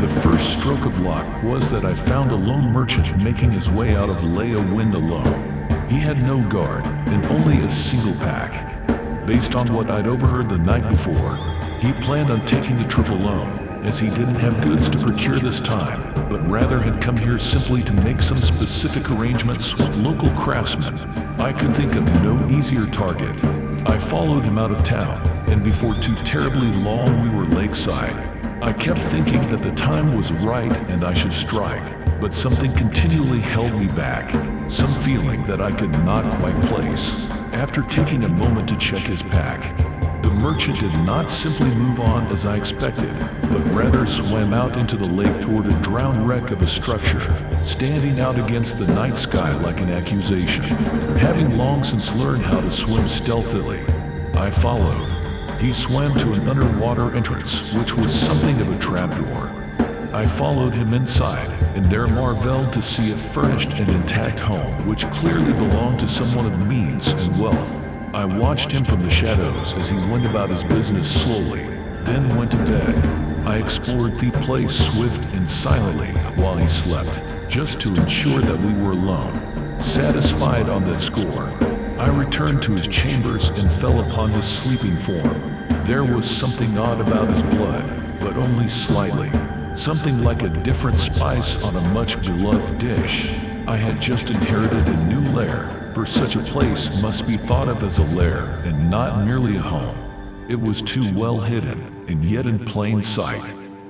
The first stroke of luck was that I found a lone merchant making his way out of Leia Wynn alone. He had no guard, and only a single pack. Based on what I'd overheard the night before, he planned on taking the trip alone, as he didn't have goods to procure this time, but rather had come here simply to make some specific arrangements with local craftsmen. I could think of no easier target. I followed him out of town, and before too terribly long we were lakeside. I kept thinking that the time was right and I should strike, but something continually held me back, some feeling that I could not quite place. After taking a moment to check his pack, the merchant did not simply move on as I expected, but rather swam out into the lake toward a drowned wreck of a structure, standing out against the night sky like an accusation. Having long since learned how to swim stealthily, I followed. He swam to an underwater entrance, which was something of a trapdoor. I followed him inside, and there marveled to see a furnished and intact home, which clearly belonged to someone of means and wealth. I watched him from the shadows as he went about his business slowly, then went to bed. I explored the place swift and silently while he slept, just to ensure that we were alone. Satisfied on that score, I returned to his chambers and fell upon his sleeping form. There was something odd about his blood, but only slightly. Something like a different spice on a much beloved dish. I had just inherited a new lair, for such a place must be thought of as a lair and not merely a home. It was too well hidden, and yet in plain sight.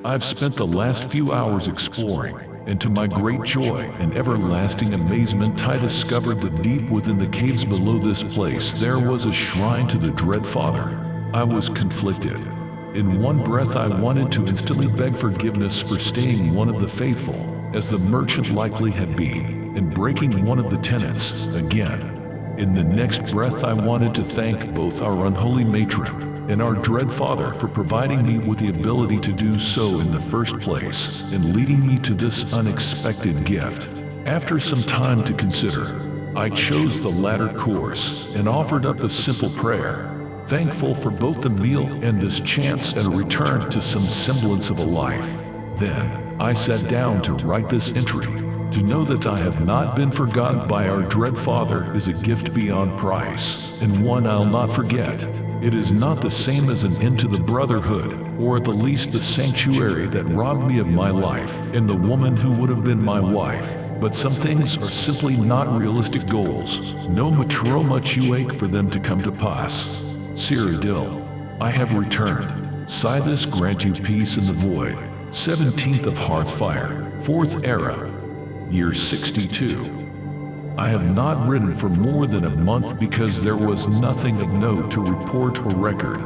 I've spent the last few hours exploring, And to my great joy and everlasting amazement, I discovered that deep within the caves below this place there was a shrine to the Dread Father. I was conflicted. In one breath I wanted to instantly beg forgiveness for staying one of the faithful, as the merchant likely had been, and breaking one of the tenets again. In the next breath I wanted to thank both our unholy matron and our Dread Father for providing me with the ability to do so in the first place, and leading me to this unexpected gift. After some time to consider, I chose the latter course and offered up a simple prayer, thankful for both the meal and this chance at a return to some semblance of a life. Then, I sat down to write this entry. To know that I have not been forgotten by our Dread Father is a gift beyond price, and one I'll not forget. It is not the same as an end to the Brotherhood, or at the least the sanctuary that robbed me of my life, and the woman who would have been my wife. But some things are simply not realistic goals, no matter how much you ache for them to come to pass. Dryadel, I have returned. Silas grant you peace in the void. 17th of Hearthfire, 4th Era, year 62. I have not written for more than a month because there was nothing of note to report or record.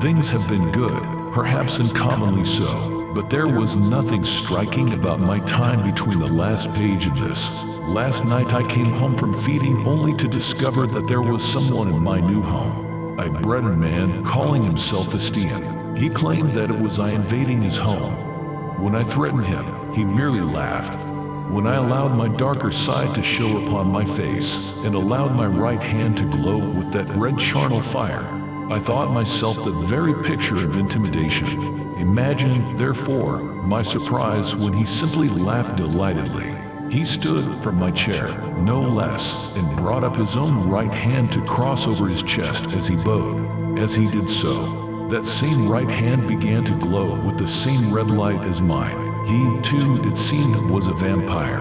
Things have been good, perhaps uncommonly so, but there was nothing striking about my time between the last page and this. Last night I came home from feeding only to discover that there was someone in my new home. I bred a man calling himself Estian. He claimed that it was I invading his home. When I threatened him, he merely laughed. When I allowed my darker side to show upon my face, and allowed my right hand to glow with that red charnel fire, I thought myself the very picture of intimidation. Imagine, therefore, my surprise when he simply laughed delightedly. He stood from my chair, no less, and brought up his own right hand to cross over his chest as he bowed. As he did so, that same right hand began to glow with the same red light as mine. He, too, it seemed, was a vampire.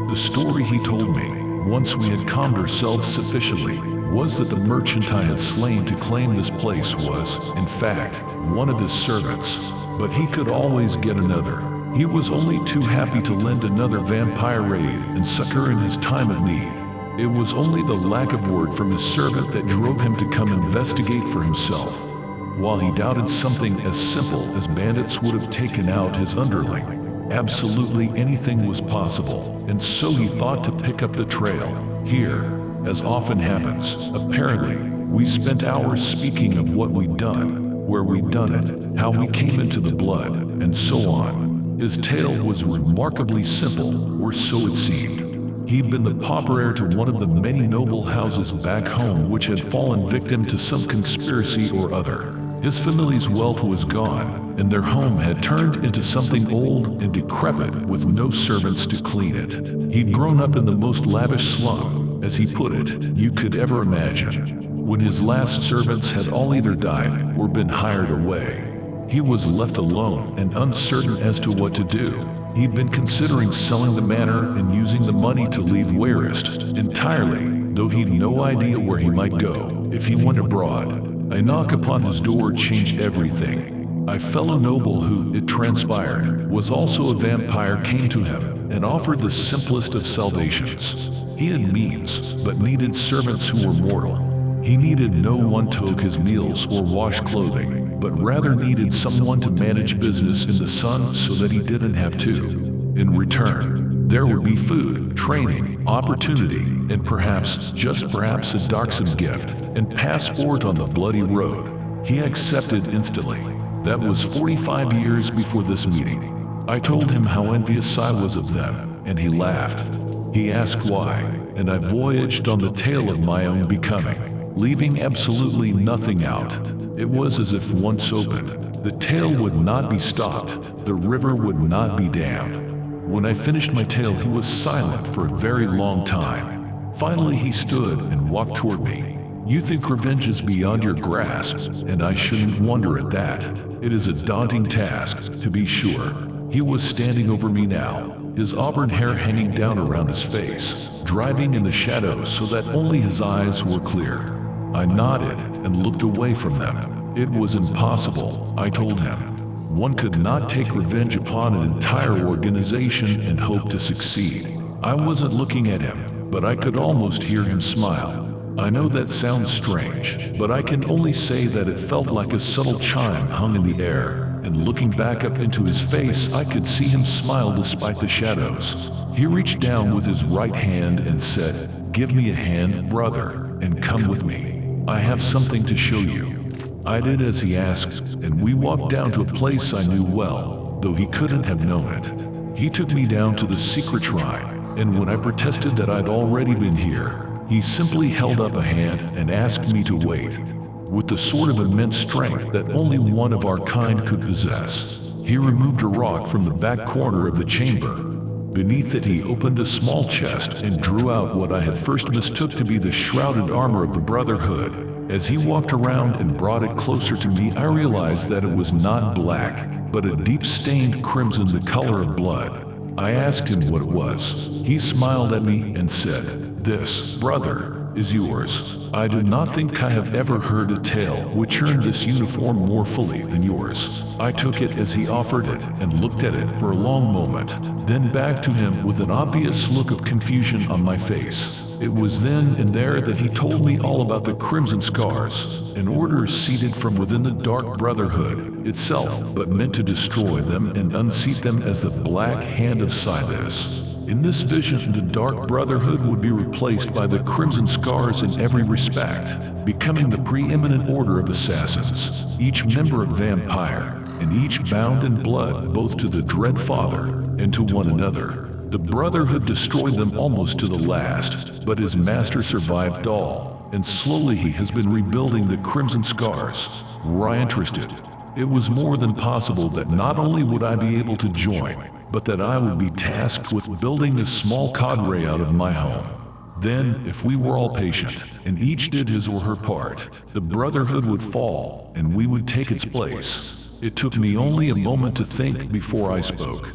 The story he told me, once we had calmed ourselves sufficiently, was that the merchant I had slain to claim this place was, in fact, one of his servants. But he could always get another. He was only too happy to lend another vampire aid and succor in his time of need. It was only the lack of word from his servant that drove him to come investigate for himself. While he doubted something as simple as bandits would have taken out his underling, absolutely anything was possible, and so he thought to pick up the trail. Here, as often happens, apparently, we spent hours speaking of what we'd done, where we'd done it, how we came into the blood, and so on. His tale was remarkably simple, or so it seemed. He'd been the pauper heir to one of the many noble houses back home which had fallen victim to some conspiracy or other. His family's wealth was gone, and their home had turned into something old and decrepit with no servants to clean it. He'd grown up in the most lavish slum, as he put it, you could ever imagine. When his last servants had all either died or been hired away, he was left alone and uncertain as to what to do. He'd been considering selling the manor and using the money to leave Wearist entirely, though he'd no idea where he might go if he went abroad. A knock upon his door changed everything. A fellow noble who, it transpired, was also a vampire came to him and offered the simplest of salvations. He had means, but needed servants who were mortal. He needed no one to cook his meals or wash clothing, but rather needed someone to manage business in the sun so that he didn't have to. In return, there would be food, training, opportunity, and perhaps, just perhaps, a darksome gift, and passport on the bloody road. He accepted instantly. That was 45 years before this meeting. I told him how envious I was of them, and he laughed. He asked why, and I voyaged on the tale of my own becoming, leaving absolutely nothing out. It was as if once opened, the tale would not be stopped, the river would not be dammed. When I finished my tale, he was silent for a very long time. Finally, he stood and walked toward me. You think revenge is beyond your grasp, and I shouldn't wonder at that. It is a daunting task, to be sure. He was standing over me now, his auburn hair hanging down around his face, driving in the shadows so that only his eyes were clear. I nodded and looked away from them. It was impossible, I told him. One could not take revenge upon an entire organization and hope to succeed. I wasn't looking at him, but I could almost hear him smile. I know that sounds strange, but I can only say that it felt like a subtle chime hung in the air, and looking back up into his face, I could see him smile despite the shadows. He reached down with his right hand and said, "Give me a hand, brother, and come with me. I have something to show you." I did as he asked, and we walked down to a place I knew well, though he couldn't have known it. He took me down to the secret shrine, and when I protested that I'd already been here, he simply held up a hand and asked me to wait. With the sort of immense strength that only one of our kind could possess, he removed a rock from the back corner of the chamber. Beneath it, he opened a small chest and drew out what I had first mistook to be the shrouded armor of the Brotherhood. As he walked around and brought it closer to me, I realized that it was not black, but a deep stained crimson, the color of blood. I asked him what it was. He smiled at me and said, "This, brother, is yours. I do not think I have ever heard a tale which earned this uniform more fully than yours." I took it as he offered it and looked at it for a long moment, then back to him with an obvious look of confusion on my face. It was then and there that he told me all about the Crimson Scars, an order seated from within the Dark Brotherhood itself, but meant to destroy them and unseat them as the Black Hand of Tjalus. In this vision, the Dark Brotherhood would be replaced by the Crimson Scars in every respect, becoming the preeminent order of assassins, each member a vampire, and each bound in blood both to the Dread Father and to one another. The Brotherhood destroyed them almost to the last, but his master survived all, and slowly he has been rebuilding the Crimson Scars. Were I interested, it was more than possible that not only would I be able to join, but that I would be tasked with building a small cadre out of my home. Then, if we were all patient, and each did his or her part, the Brotherhood would fall, and we would take its place. It took me only a moment to think before I spoke.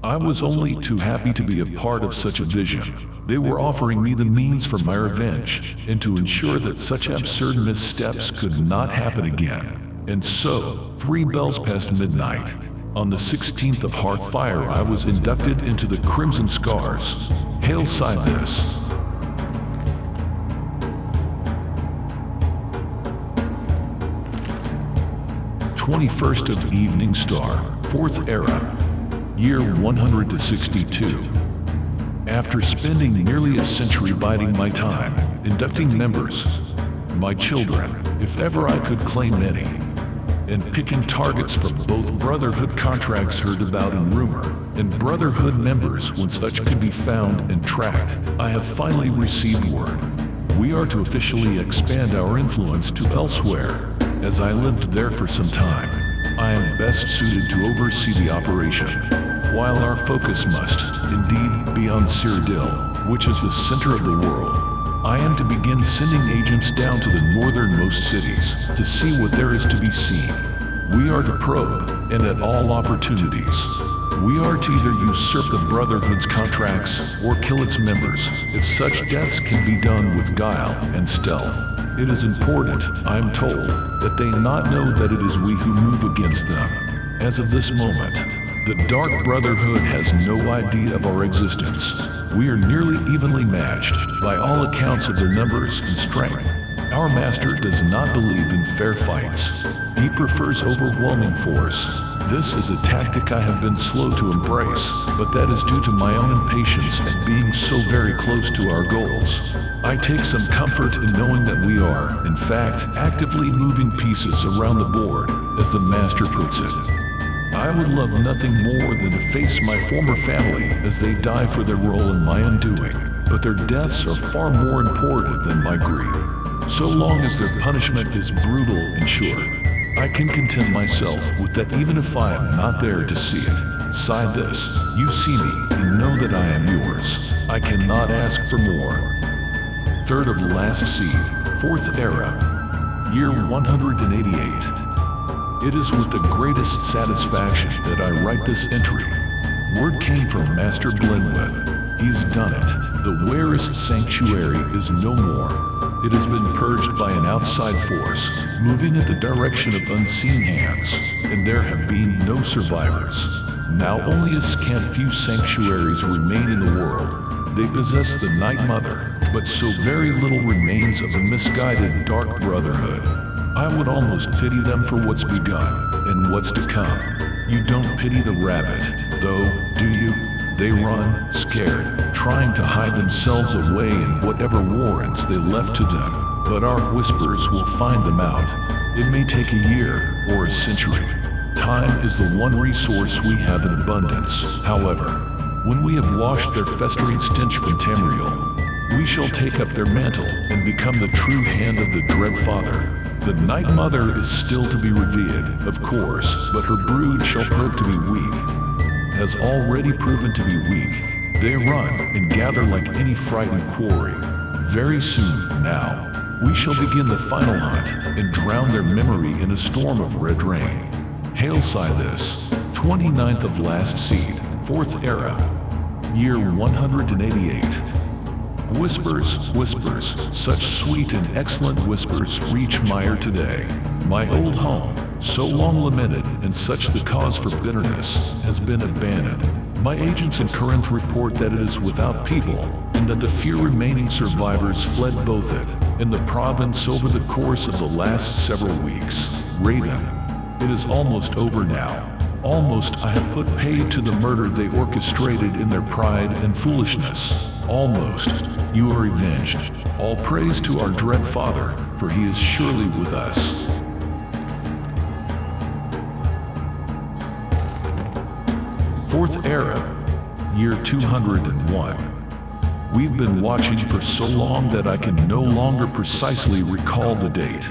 I was only too happy to be a part of such a vision. They were offering me the means for my revenge, and to ensure that such absurd missteps could not happen again. And so, 3 bells past midnight, on the 16th of Hearthfire, I was inducted into the Crimson Scars. Hail Tjalus. 21st of Evening Star, 4th Era, year 162. After spending nearly a century biding my time, inducting members, my children, if ever I could claim any, and picking targets for both Brotherhood contracts heard about in rumor, and Brotherhood members when such could be found and tracked, I have finally received word. We are to officially expand our influence to elsewhere. As I lived there for some time, I am best suited to oversee the operation, while our focus must, indeed, be on Dryadel, which is the center of the world. I am to begin sending agents down to the northernmost cities to see what there is to be seen. We are to probe, and at all opportunities, we are to either usurp the Brotherhood's contracts or kill its members, if such deaths can be done with guile and stealth. It is important, I am told, that they not know that it is we who move against them. As of this moment, the Dark Brotherhood has no idea of our existence. We are nearly evenly matched, by all accounts of their numbers and strength. Our master does not believe in fair fights. He prefers overwhelming force. This is a tactic I have been slow to embrace, but that is due to my own impatience at being so very close to our goals. I take some comfort in knowing that we are, in fact, actively moving pieces around the board, as the master puts it. I would love nothing more than to face my former family as they die for their role in my undoing, but their deaths are far more important than my greed. So long as their punishment is brutal and short, I can content myself with that, even if I am not there to see it. Sigh this, you see me and know that I am yours. I cannot ask for more. 3rd of Last Seed, 4th Era, year 188. It is with the greatest satisfaction that I write this entry. Word came from Master Blenwith. He's done it. The Warest Sanctuary is no more, It has been purged by an outside force, moving in the direction of unseen hands, and there have been no survivors. Now only a scant few sanctuaries remain in the world. They possess the Night Mother, but so very little remains of the misguided Dark Brotherhood. I would almost pity them for what's begun and what's to come. You don't pity the rabbit, though, do you? They run, scared, trying to hide themselves away in whatever warrens they left to them. But our whispers will find them out. It may take a year or a century. Time is the one resource we have in abundance. However, when we have washed their festering stench from Tamriel, we shall take up their mantle and become the true hand of the Dread Father. The Night Mother is still to be revered, of course, but her brood shall prove to be weak. Has already proven to be weak. They run and gather like any frightened quarry. Very soon, now, we shall begin the final hunt and drown their memory in a storm of red rain. Hail Silas, 29th of last seed, 4th era, year 188. Whispers, whispers, such sweet and excellent whispers reach Mire today. My old home, so long lamented and such the cause for bitterness, has been abandoned. My agents in Corinth report that it is without people, and that the few remaining survivors fled both it and the province over the course of the last several weeks. Raven, it is almost over now. Almost I have put paid to the murder they orchestrated in their pride and foolishness. Almost, you are avenged. All praise to our Dread Father, for he is surely with us. Fourth era, year 201. We've been watching for so long that I can no longer precisely recall the date.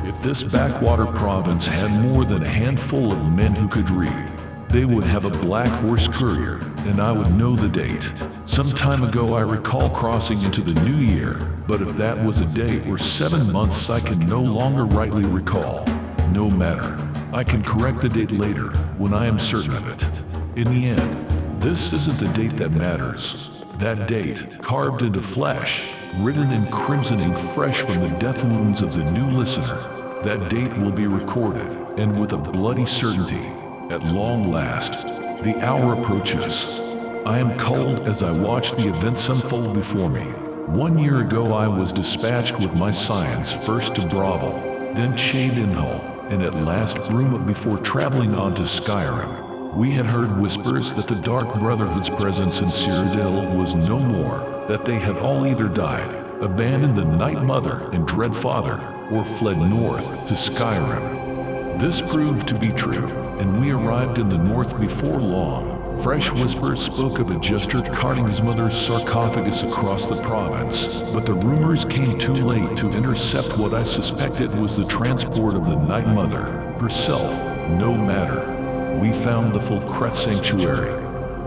If this backwater province had more than a handful of men who could read, they would have a black horse courier, and I would know the date. Some time ago I recall crossing into the new year, but if that was a day or 7 months I can no longer rightly recall. No matter, I can correct the date later when I am certain of it. In the end, this isn't the date that matters. That date, carved into flesh, written in crimsoning fresh from the death wounds of the new listener, that date will be recorded, and with a bloody certainty, at long last, the hour approaches. I am cold as I watch the events unfold before me. 1 year ago I was dispatched with my science first to Bravel, then Shadenhull, and at last Bruma before traveling on to Skyrim. We had heard whispers that the Dark Brotherhood's presence in Dryadel was no more, that they had all either died, abandoned the Night Mother and Dread Father, or fled north to Skyrim. This proved to be true, and we arrived in the north before long. Fresh whispers spoke of a jester carting his mother's sarcophagus across the province, but the rumors came too late to intercept what I suspected was the transport of the Night Mother herself. No matter. We found the full Creth Sanctuary.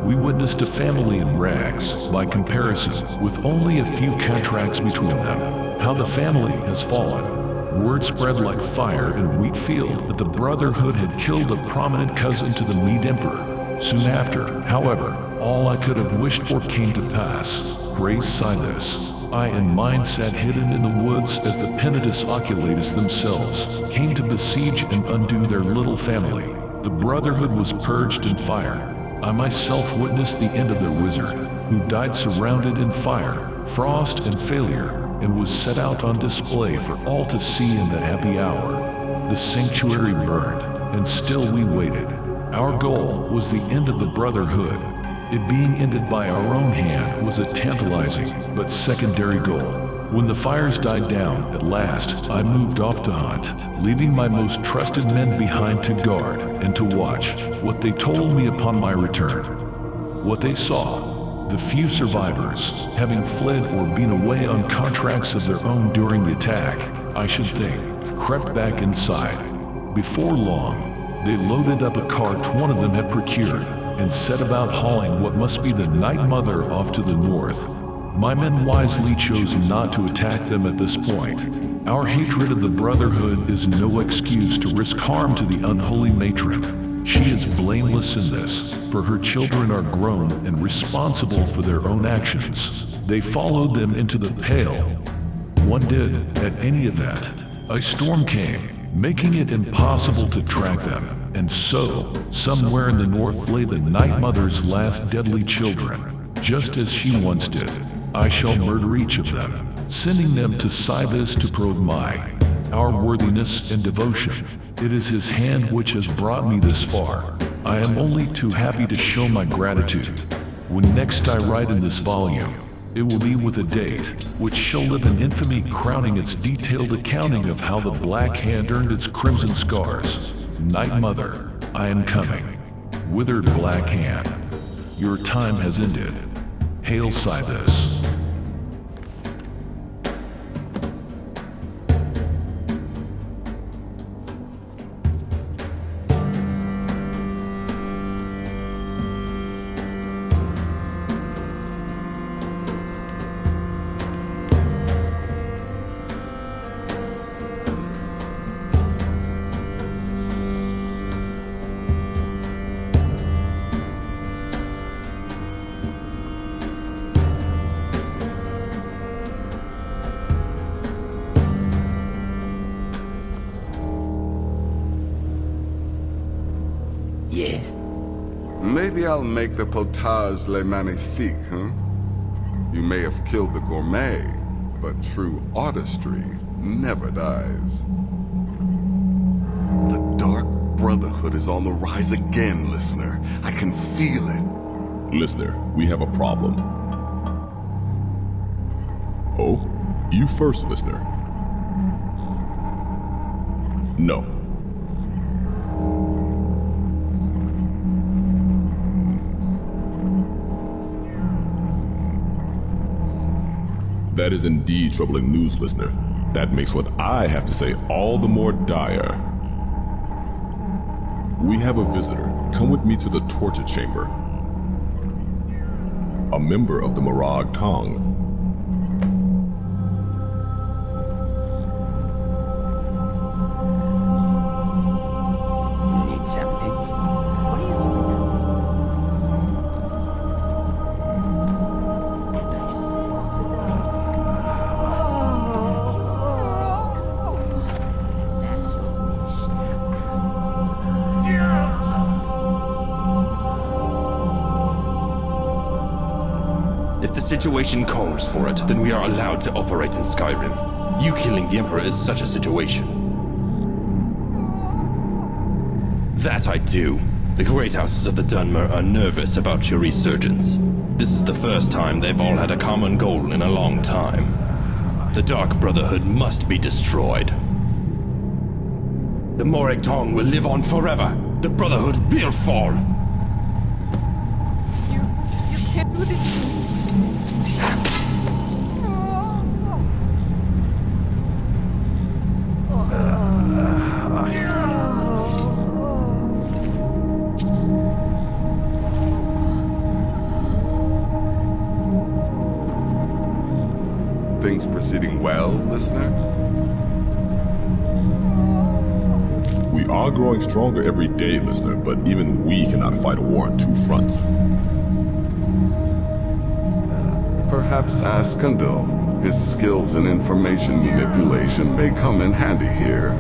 We witnessed a family in rags, by comparison, with only a few contracts between them. How the family has fallen. Word spread like fire in a wheat field that the Brotherhood had killed a prominent cousin to the Mede Emperor. Soon after, however, all I could have wished for came to pass. Praise Silas. I and mine sat hidden in the woods as the Penitus Oculatus themselves came to besiege and undo their little family. The Brotherhood was purged in fire. I myself witnessed the end of their wizard, who died surrounded in fire, frost, and failure, and was set out on display for all to see in that happy hour. The sanctuary burned, and still we waited. Our goal was the end of the Brotherhood. It being ended by our own hand was a tantalizing but secondary goal. When the fires died down, at last, I moved off to hunt, leaving my most trusted men behind to guard and to watch what they told me upon my return. What they saw, the few survivors, having fled or been away on contracts of their own during the attack, I should think, crept back inside. Before long, they loaded up a cart one of them had procured and set about hauling what must be the Night Mother off to the north. My men wisely chose not to attack them at this point. Our hatred of the Brotherhood is no excuse to risk harm to the unholy matron. She is blameless in this, for her children are grown and responsible for their own actions. They followed them into the Pale. one did at any event. A storm came, making it impossible to track them. And so, somewhere in the north lay the Night Mother's last deadly children. Just as she once did, I shall murder each of them, sending them to Sibyl's to prove our worthiness and devotion. It is his hand which has brought me this far. I am only too happy to show my gratitude. When next I write in this volume, it will be with a date, which shall live in infamy, crowning its detailed accounting of how the Black Hand earned its crimson scars. Night Mother, I am coming. Withered Black Hand, your time has ended. Hail Sibyl's. Yes? Maybe I'll make the potage le magnifique, huh? You may have killed the gourmet, but true artistry never dies. The Dark Brotherhood is on the rise again, listener. I can feel it. Listener, we have a problem. Oh? You first, listener. No. That is indeed troubling news, listener. That makes what I have to say all the more dire. We have a visitor. Come with me to the torture chamber. A member of the Morag Tong. Need something? What are you doing now? If the situation calls for it, then we are allowed to operate in Skyrim. You killing the Emperor is such a situation. That I do. The great houses of the Dunmer are nervous about your resurgence. This is the first time they've all had a common goal in a long time. The Dark Brotherhood must be destroyed. The Morag Tong will live on forever. The Brotherhood will fall. You can't do this. Things proceeding well, listener? We are growing stronger every day, listener, but even we cannot fight a war on two fronts. Perhaps Askandil. His skills in information manipulation may come in handy here.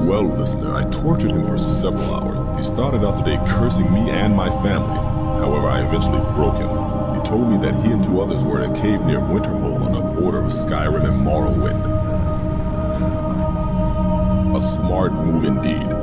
Well, listener, I tortured him for several hours. He started out the day cursing me and my family. However, I eventually broke him. He told me that he and two others were in a cave near Winterhold on the border of Skyrim and Morrowind. A smart move indeed.